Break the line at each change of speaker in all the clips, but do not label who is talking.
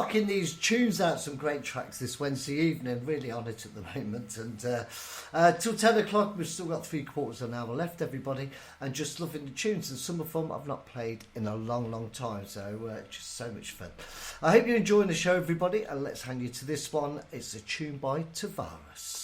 knocking these tunes out, some great tracks this Wednesday evening. Really on it at the moment. And till 10 o'clock, we've still got 3/4 of an hour left, everybody. And just loving the tunes. And some of them I've not played in a long, long time. So just so much fun. I hope you're enjoying the show, everybody. And let's hand you to this one. It's a tune by Tavares.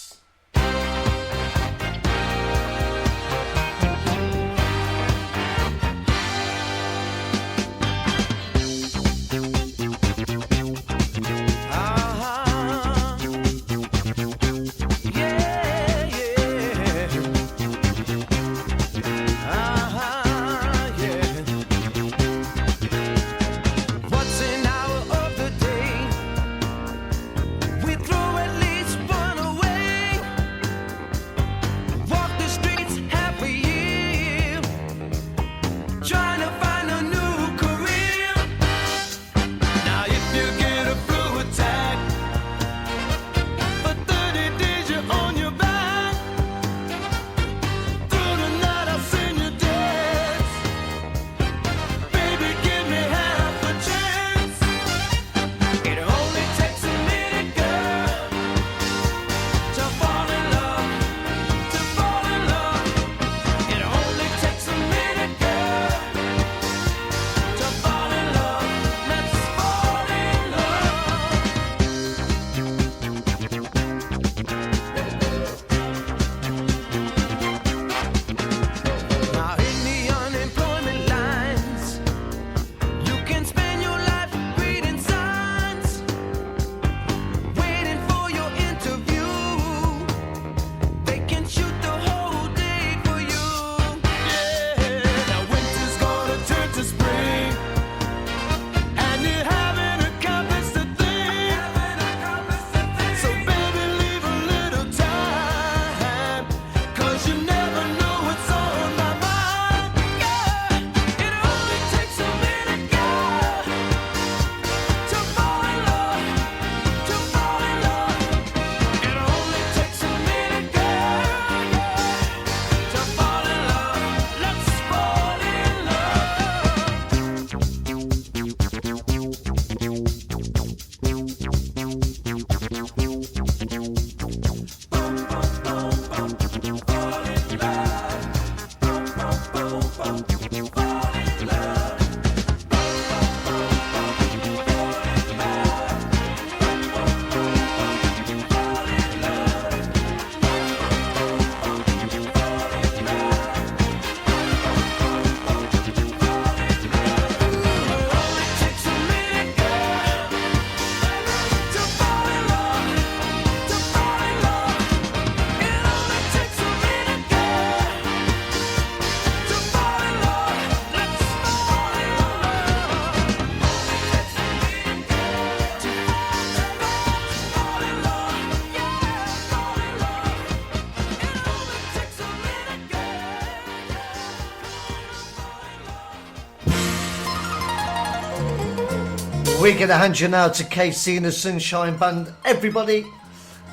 We're going to hand you now to KC and the Sunshine Band. Everybody,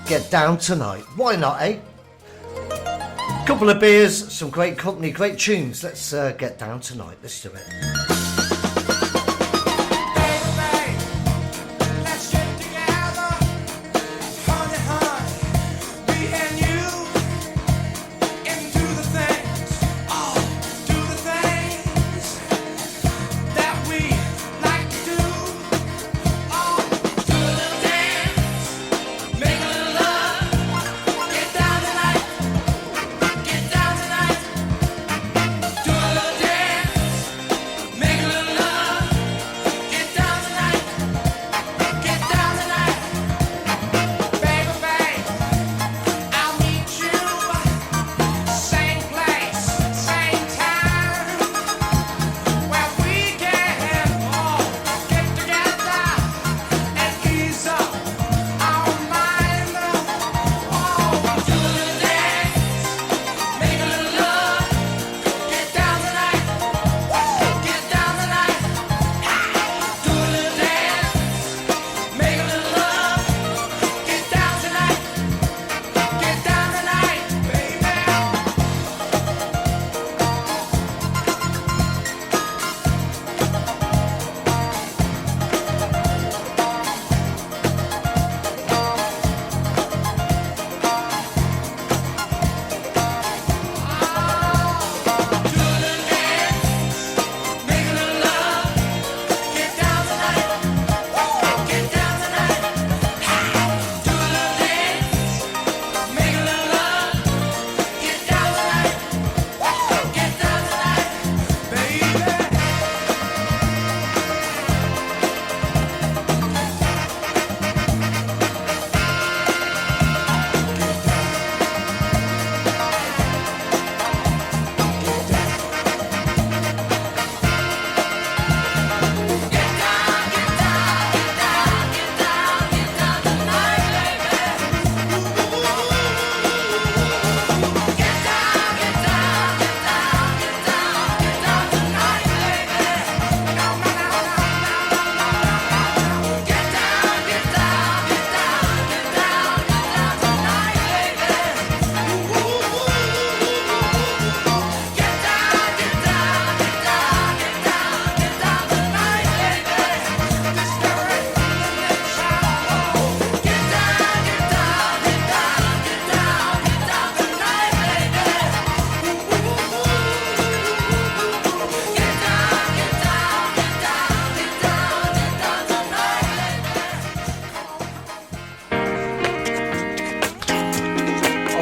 get down tonight. Why not, eh? Couple of beers, some great company, great tunes. Let's get down tonight. Let's do it.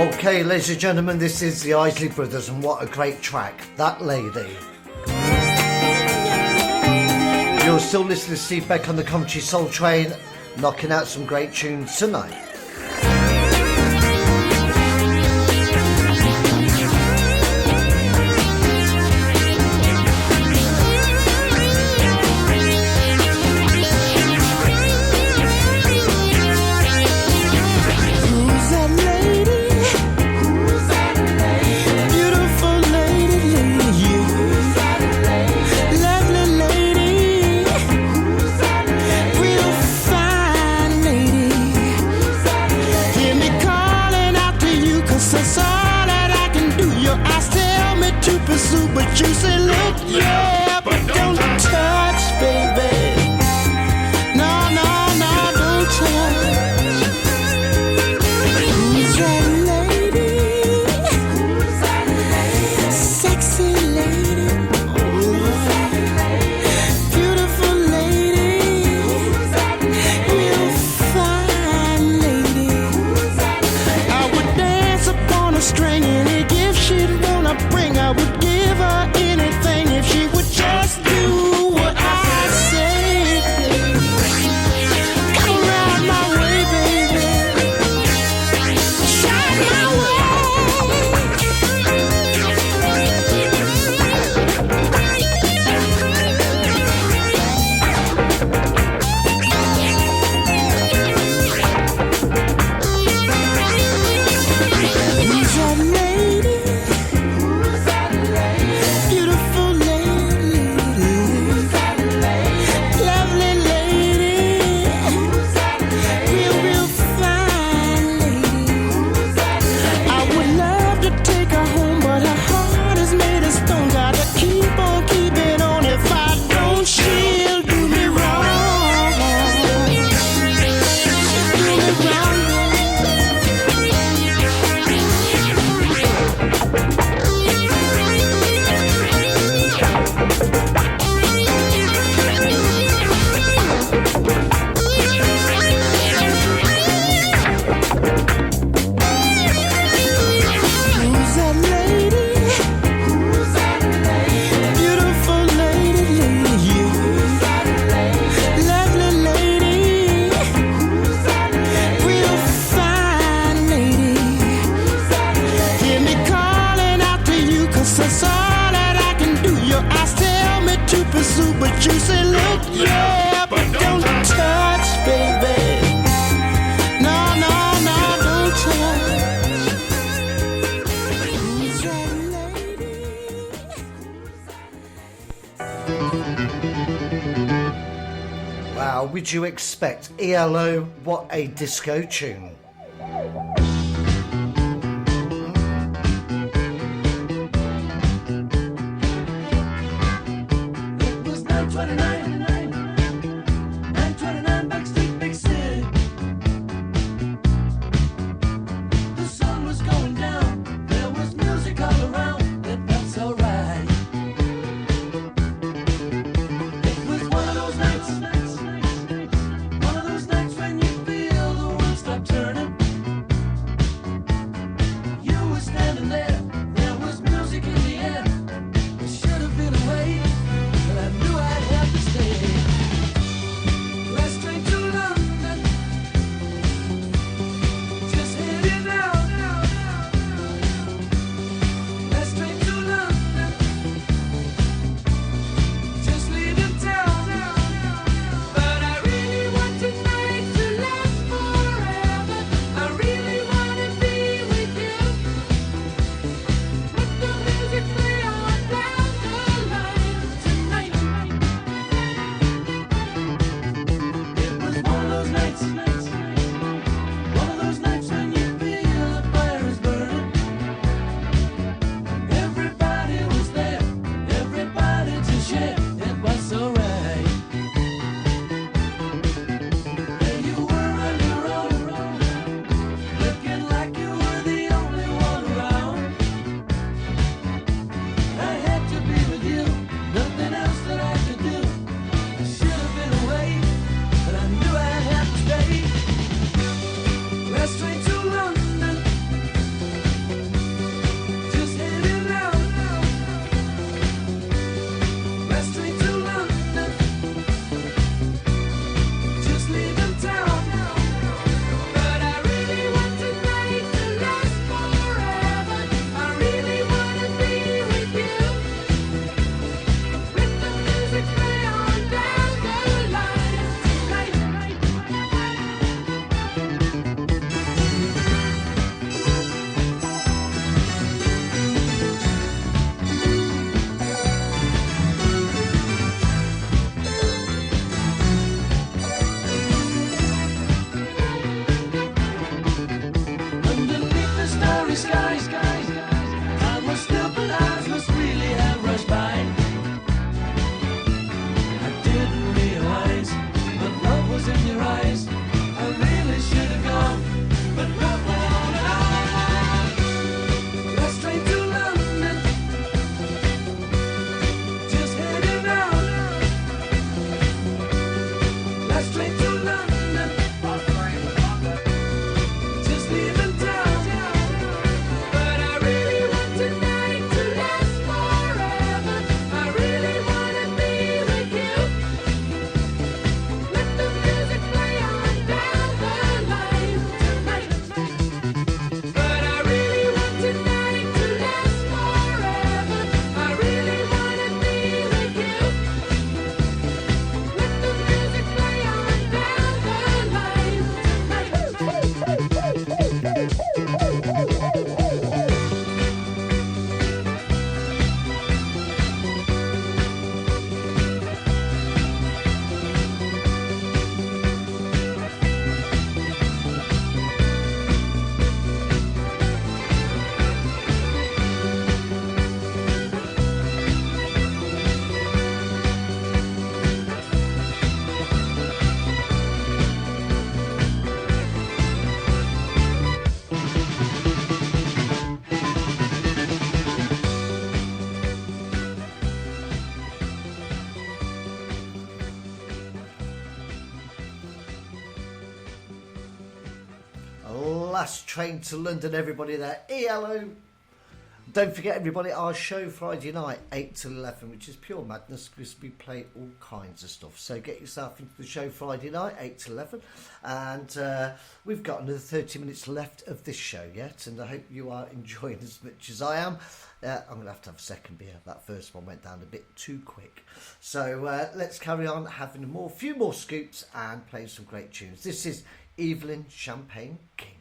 Okay, ladies and gentlemen, this is the Isley Brothers, and what a great track, That Lady. You're still listening to Steve Beck on the Country Soul Train, knocking out some great tunes tonight.
But you say, look, yeah, but don't touch, baby. No, no, no, don't touch. Who's that lady? Who's that lady? Sexy lady. Who's that lady? Beautiful lady. Who's that lady? Real fine lady. Who's that lady? I would dance upon a string, any gift she'd wanna bring, I would give her anything if she would just do what I say. Come around my way, baby. Shine my way. Who's that lady? Who's that lady? Beautiful lady. Who's that lady? Lovely lady. Who's that lady? Real, real fine lady. Who's that lady? I would love to take her home, but her heart is made of stone. Gotta keep on keeping on. If I don't, she'll do me wrong. Do me wrong. Who's that lady? Who's that lady? Beautiful lady, lady. Who's that lady? Lovely lady. Who's that lady? Real fine lady. Who's that lady? Hear me calling out to you, 'cause that's all that I can do. Your eyes tell me to pursue, but you say, look, yeah, but don't touch, baby. No, no, no, don't touch. Who's that lady?
Wow, would you expect ELO? What a disco tune.
It was 9:29, 9:29 Backstreet Big City. The sun was going down, there was music all around, it felt so right. It was one of those nights when you feel the world stop turning. starry sky. Time was still, but eyes must really have rushed by. I didn't realize, but love was in your eyes. I really should have gone, but love went on and on. Last train to London, just heading out. Last train to London, just leaving town. But I really want tonight to last forever. I really wanna be with you. Let the music play on down the line tonight. But I really want tonight to last forever. I really wanna be with you. Let the music play on down the line
Last train to London, everybody there. ELO. Don't forget, everybody, our show Friday night, 8 till 11, which is pure madness because we play all kinds of stuff. So get yourself into the show Friday night, 8 till 11. And we've got another 30 minutes left of this show yet. And I hope you are enjoying as much as I am. I'm going to have a second beer. That first one went down a bit too quick. So let's carry on having a few more scoops and playing some great tunes. This is Evelyn Champagne King.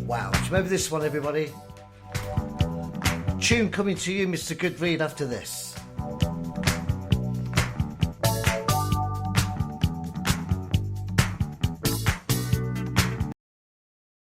Wow, do you remember this one, everybody? Tune coming to you, Mr. Goodread, after this.